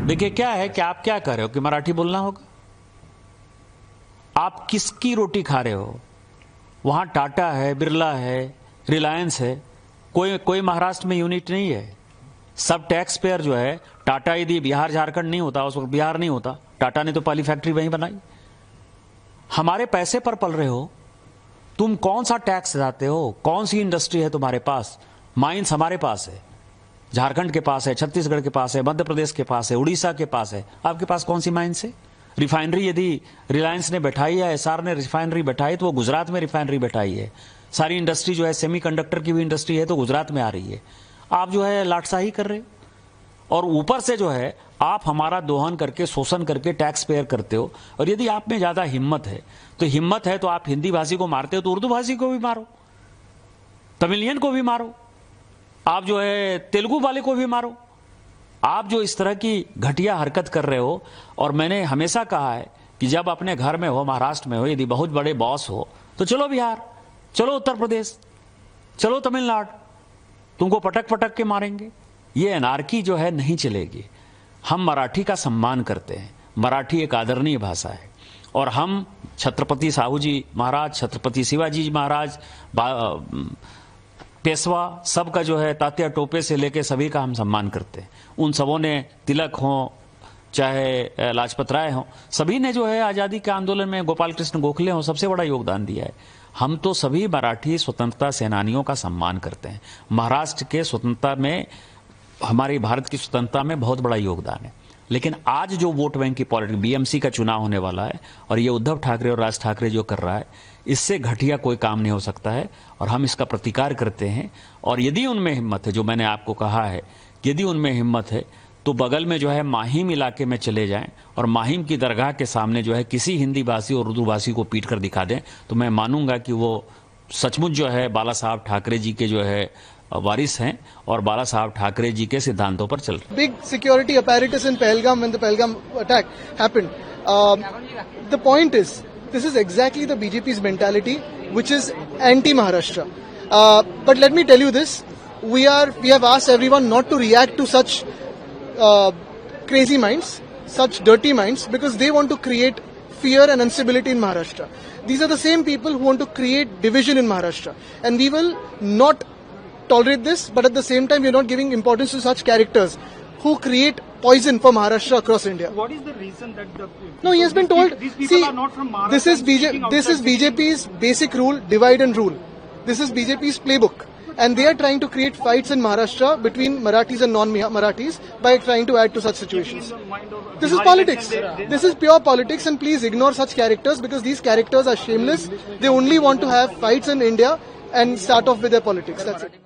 देखिए क्या है कि आप क्या कर रहे हो कि मराठी बोलना होगा। आप किसकी रोटी खा रहे हो? वहां टाटा है, बिरला है, रिलायंस है, कोई महाराष्ट्र में यूनिट नहीं है। सब टैक्स पेयर जो है, टाटा यदि बिहार झारखंड नहीं होता, उस वक्त बिहार नहीं होता, टाटा ने तो पहली फैक्ट्री वहीं बनाई। हमारे पैसे पर पल रहे हो तुम। कौन सा टैक्स देते हो? कौन सी इंडस्ट्री है तुम्हारे पास? माइंस हमारे पास है, झारखंड के पास है, छत्तीसगढ़ के पास है, मध्य प्रदेश के पास है, उड़ीसा के पास है। आपके पास कौन सी माइंस है? रिफाइनरी यदि रिलायंस ने बैठाई है, एसआर ने रिफाइनरी बैठाई, तो वो गुजरात में रिफाइनरी बैठाई है। सारी इंडस्ट्री जो है, सेमीकंडक्टर की भी इंडस्ट्री है, तो गुजरात में आ रही है। आप जो है लाटसाही कर रहे हो और ऊपर से जो है आप हमारा दोहन करके, शोषण करके टैक्स पेयर करते हो। और यदि आप में ज्यादा हिम्मत है तो आप हिंदी भाषी को मारते हो तो उर्दू भाषी को भी मारो, तमिलियन को भी मारो, आप जो है तेलुगु वाले को भी मारो। आप जो इस तरह की घटिया हरकत कर रहे हो, और मैंने हमेशा कहा है कि जब अपने घर में हो, महाराष्ट्र में हो, यदि बहुत बड़े बॉस हो तो चलो बिहार, चलो उत्तर प्रदेश, चलो तमिलनाडु, तुमको पटक पटक के मारेंगे। ये एनार्की जो है नहीं चलेगी। हम मराठी का सम्मान करते हैं, मराठी एक आदरणीय भाषा है, और हम छत्रपति साहू जी महाराज, छत्रपति शिवाजी जी महाराज, पेशवा, सबका जो है तात्या टोपे से लेके सभी का हम सम्मान करते हैं। उन सबों ने, तिलक हो चाहे लाजपत राय हो, सभी ने जो है आजादी के आंदोलन में, गोपाल कृष्ण गोखले हो, सबसे बड़ा योगदान दिया है। हम तो सभी मराठी स्वतंत्रता सेनानियों का सम्मान करते हैं। महाराष्ट्र के स्वतंत्रता में, हमारी भारत की स्वतंत्रता में बहुत बड़ा योगदान है। लेकिन आज जो वोट बैंक की पॉलिटिक्स, बीएमसी का चुनाव होने वाला है और ये उद्धव ठाकरे और राज ठाकरे जो कर रहा है, इससे घटिया कोई काम नहीं हो सकता है, और हम इसका प्रतिकार करते हैं। और यदि उनमें हिम्मत है, जो मैंने आपको कहा है, यदि उनमें हिम्मत है तो बगल में जो है माहिम इलाके में चले जाएं और माहिम की दरगाह के सामने जो है किसी हिंदी भाषी और उर्दू भाषी को पीट कर दिखा दें, तो मैं मानूंगा कि वो सचमुच जो है बाला साहब ठाकरे जी के जो है वारिस हैं और बाला साहब ठाकरे जी के सिद्धांतों पर चल रहे हैं। Big security apparatus in Pahalgam when the Pahalgam attack happened. The point is, this is exactly the BJP's mentality, which is anti-Maharashtra. But let me tell you this: we have asked everyone not to react to such crazy minds, such dirty minds, because they want to create fear and instability in Maharashtra. These are the same people who want to create division in Maharashtra, and we will not tolerate this. But at the same time, we are not giving importance to such characters who create poison for Maharashtra across India. What is the reason that No, he has been told. These people are not from Maharashtra. This is BJP's basic rule: divide and rule. This is BJP's playbook, and they are trying to create fights in Maharashtra between Marathis and non-Marathis by trying to add to such situations. This is politics. This is pure politics, and please ignore such characters, because these characters are shameless. They only want to have fights in India and start off with their politics. That's it.